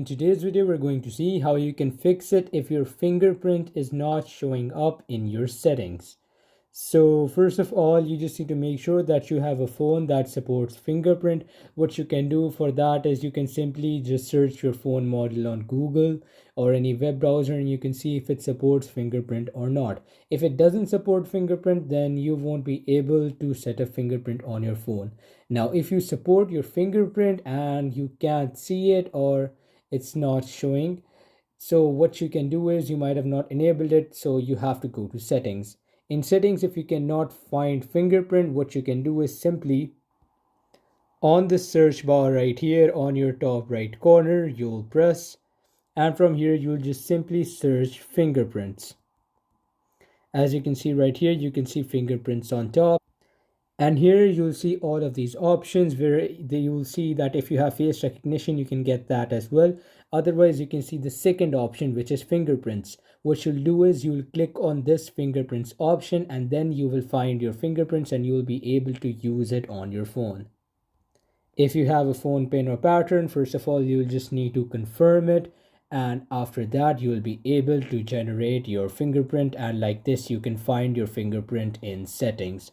In today's video, we're going to see how you can fix it if your fingerprint is not showing up in your settings. So first of all, you just need to make sure that you have a phone that supports fingerprint. What you can do for that is you can simply just search your phone model on Google or any web browser and you can see if it supports fingerprint or not. If it doesn't support fingerprint, then you won't be able to set a fingerprint on your phone. Now, if you support your fingerprint and you can't see it or it's not showing, so what you can do is you might have not enabled it, so you have to go to settings. In settings, if you cannot find fingerprint, what you can do is simply on the search bar right here on your top right corner, you'll press, and from here you'll just simply search fingerprints. As you can see right here, you can see fingerprints on top. And here you'll see all of these options where you'll see that if you have face recognition, you can get that as well. Otherwise, you can see the second option, which is fingerprints. What you'll do is you'll click on this fingerprints option and then you will find your fingerprints and you'll be able to use it on your phone. If you have a phone pin or pattern, first of all, you'll just need to confirm it. And after that, you will be able to generate your fingerprint. And like this, you can find your fingerprint in settings.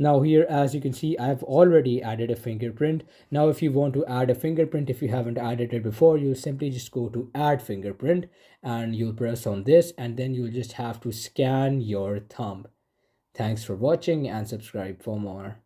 Now here, as you can see, I've already added a fingerprint. Now if you want to add a fingerprint, if you haven't added it before, you'll simply just go to add fingerprint and you'll press on this and then you'll just have to scan your thumb. Thanks for watching and subscribe for more.